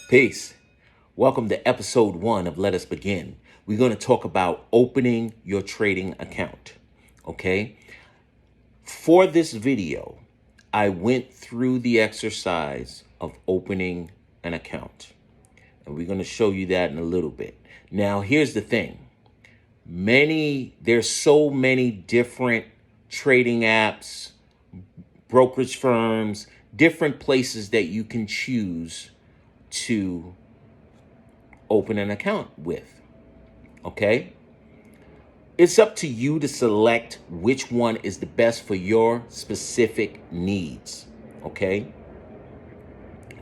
Peace. Welcome to episode 1 of Let Us Begin. We're going to talk about opening your trading account. Okay? For this video, I went through the exercise of opening an account. And we're going to show you that in a little bit. Now, here's the thing. There's so many different trading apps, brokerage firms, different places that you can choose to open an account with. Okay? It's up to you to select which one is the best for your specific needs. Okay?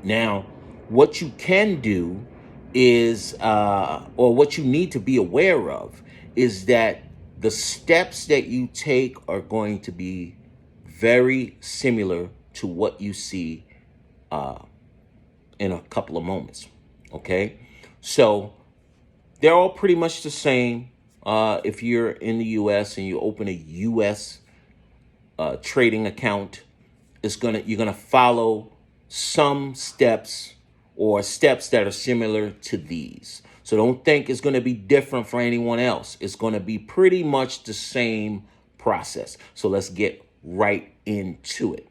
Now, what you can do is, or what you need to be aware of, is that the steps that you take are going to be very similar to what you see in a couple of moments. Okay? So they're all pretty much the same. If you're in the U.S. and you open a U.S. Trading account, you're gonna follow some steps or steps that are similar to these. So don't think it's gonna be different for anyone else. It's gonna be pretty much the same process. So let's get right into it.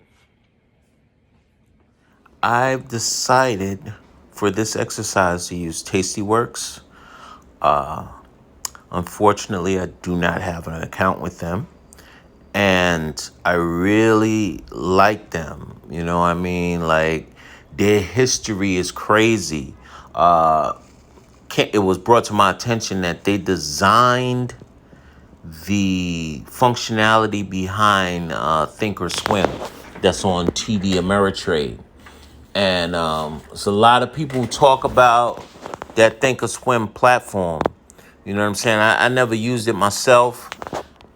I've decided for this exercise to use Tastyworks. Unfortunately, I do not have an account with them. And I really like them. You know what I mean? Like, their history is crazy. It was brought to my attention that they designed the functionality behind Thinkorswim that's on TD Ameritrade. And there's a lot of people who talk about that Thinkorswim platform. You know what I'm saying? I never used it myself.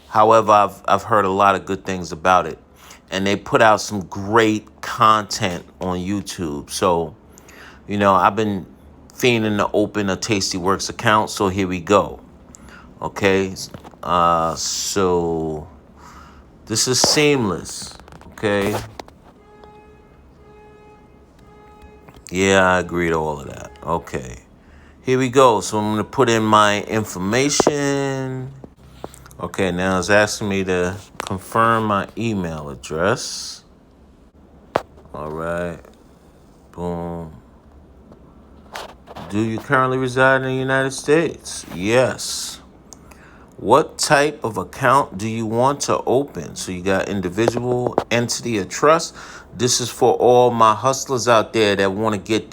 However, I've heard a lot of good things about it. And they put out some great content on YouTube. So, I've been fiending to open a Tastyworks account. So here we go. Okay. So this is seamless. Okay. Yeah, I agree to all of that. Okay. Here we go. So I'm going to put in my information. Okay, now it's asking me to confirm my email address. All right. Boom. Do you currently reside in the United States? Yes. What type of account do you want to open? So you got individual, entity, or trust. This is for all my hustlers out there that want to get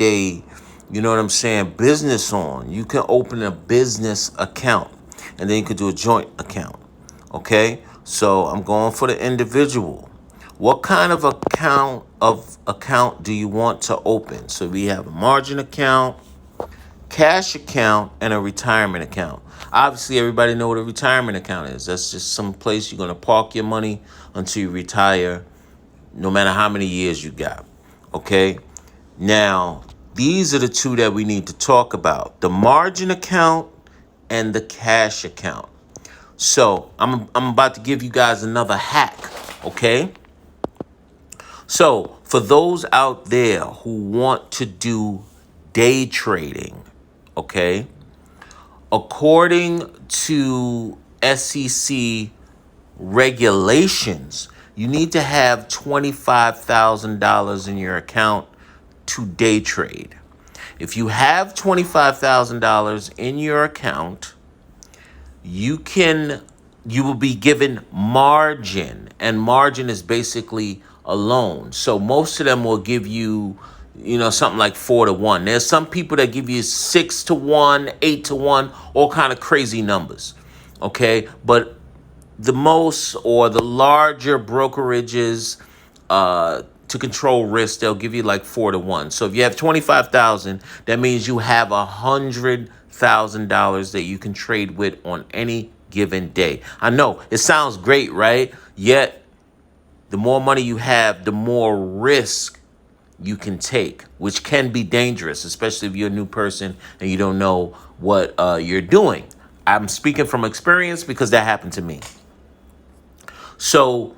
business on. You can open a business account, and then you can do a joint account. Okay? So I'm going for the individual. What kind of account do you want to open? So we have a margin account, cash account, and a retirement account. Obviously, everybody know what a retirement account is. That's just some place you're going to park your money until you retire, no matter how many years you got. Okay? Now, these are the two that we need to talk about. The margin account and the cash account. So, I'm about to give you guys another hack, okay? So, for those out there who want to do day trading, okay? According to SEC regulations, you need to have $25,000 in your account to day trade. If you have $25,000 in your account, you will be given margin, and margin is basically a loan. So most of them will give you, something like 4-1. There's some people that give you 6-1, 8-1, all kind of crazy numbers. Okay, but the most or the larger brokerages to control risk, they'll give you like 4-1. So if you have 25,000, that means you have $100,000 that you can trade with on any given day. I know it sounds great, right? Yet the more money you have, the more risk you can take, which can be dangerous, especially if you're a new person and you don't know what you're doing. I'm speaking from experience because that happened to me. So,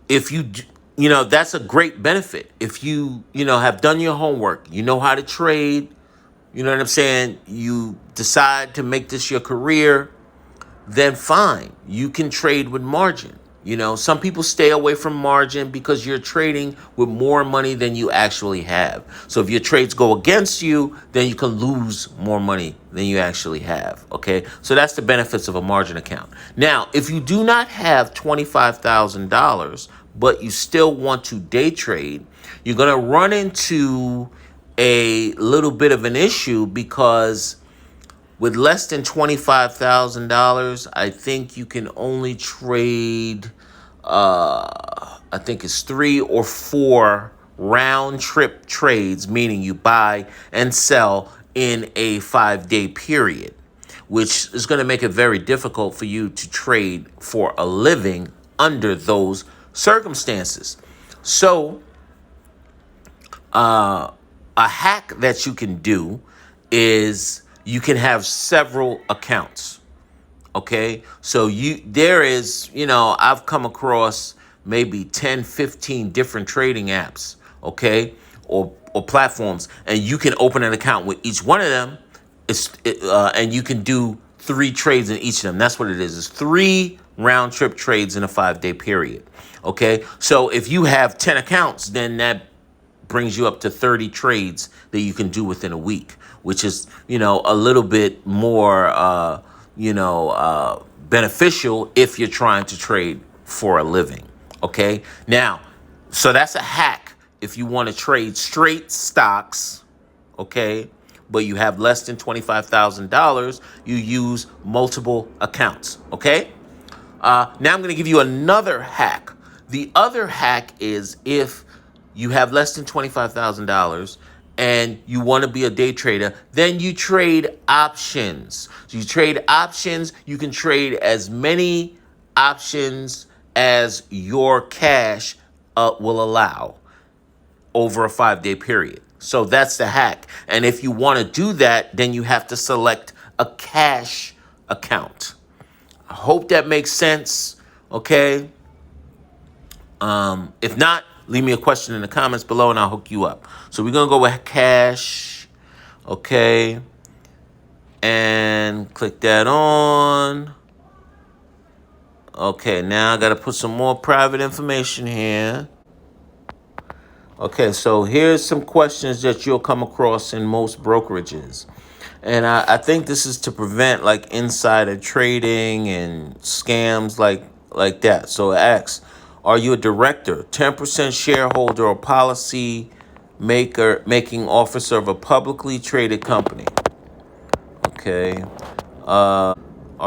if you that's a great benefit. If you have done your homework, you know how to trade, you know what I'm saying? You decide to make this your career, then fine. You can trade with margin. Some people stay away from margin because you're trading with more money than you actually have. So if your trades go against you, then you can lose more money than you actually have. Okay. So that's the benefits of a margin account. Now, if you do not have $25,000, but you still want to day trade, you're going to run into a little bit of an issue because with less than $25,000, I think you can only trade, I think it's 3 or 4 round trip trades, meaning you buy and sell in a 5-day period, which is going to make it very difficult for you to trade for a living under those circumstances. So, a hack that you can do is you can have several accounts. Okay. So I've come across maybe 10, 15 different trading apps. Okay. Or platforms, and you can open an account with each one of them. And you can do 3 trades in each of them. That's what it is. It's 3 round trip trades in a 5-day period. Okay. So if you have 10 accounts, then that brings you up to 30 trades that you can do within a week, which is, a little bit more, beneficial if you're trying to trade for a living. Okay. Now, so that's a hack if you want to trade straight stocks. Okay. But you have less than $25,000, you use multiple accounts. Okay. Now I'm going to give you another hack. The other hack is if you have less than $25,000 and you want to be a day trader, then you trade options. So you trade options. You can trade as many options as your cash will allow over a 5-day period. So that's the hack. And if you want to do that, then you have to select a cash account. I hope that makes sense. Okay. If not, leave me a question in the comments below and I'll hook you up. So we're going to go with cash. Okay. And click that on. Okay. Now I got to put some more private information here. Okay. So here's some questions that you'll come across in most brokerages. And I think this is to prevent like insider trading and scams like that. So it asks, are you a director, 10% shareholder, or policy maker, making officer of a publicly traded company? Okay. Are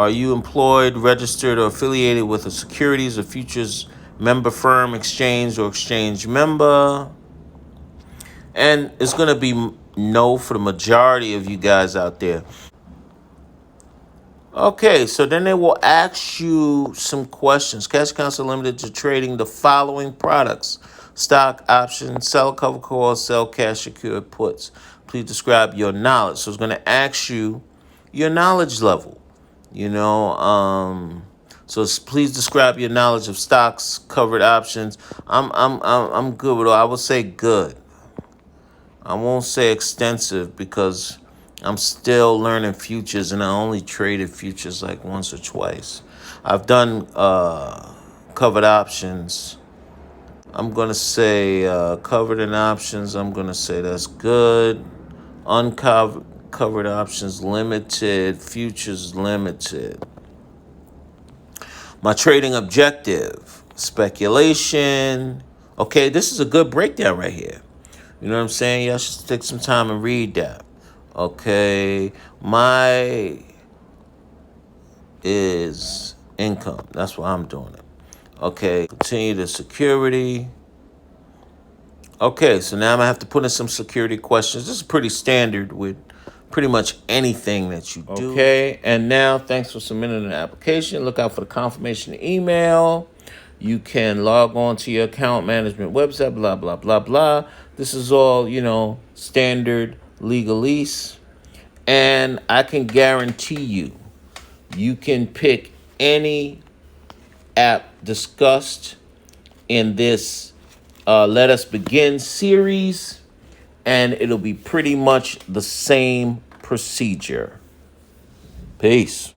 you employed, registered, or affiliated with a securities or futures member firm, exchange, or exchange member? And it's going to be no for the majority of you guys out there. Okay, so then they will ask you some questions. Cash accounts are limited to trading the following products: stock, options, sell cover calls, sell cash secured puts. Please describe your knowledge. So it's going to ask you your knowledge level. Please describe your knowledge of stocks, covered options. I'm good with all. I would say good. I won't say extensive because I'm still learning futures, and I only traded futures like once or twice. I've done covered options. I'm going to say covered in options. I'm going to say that's good. Uncovered options limited. Futures limited. My trading objective, speculation. Okay, this is a good breakdown right here. You know what I'm saying? Y'all should take some time and read that. Okay. My is income. That's why I'm doing it. Okay. Continue the security. Okay. So now I'm going to have to put in some security questions. This is pretty standard with pretty much anything that you do. Okay. And now, thanks for submitting an application. Look out for the confirmation email. You can log on to your account management website, blah, blah, blah, blah. This is all, standard legalese. And I can guarantee you can pick any app discussed in this Let Us Begin series, and it'll be pretty much the same procedure. Peace.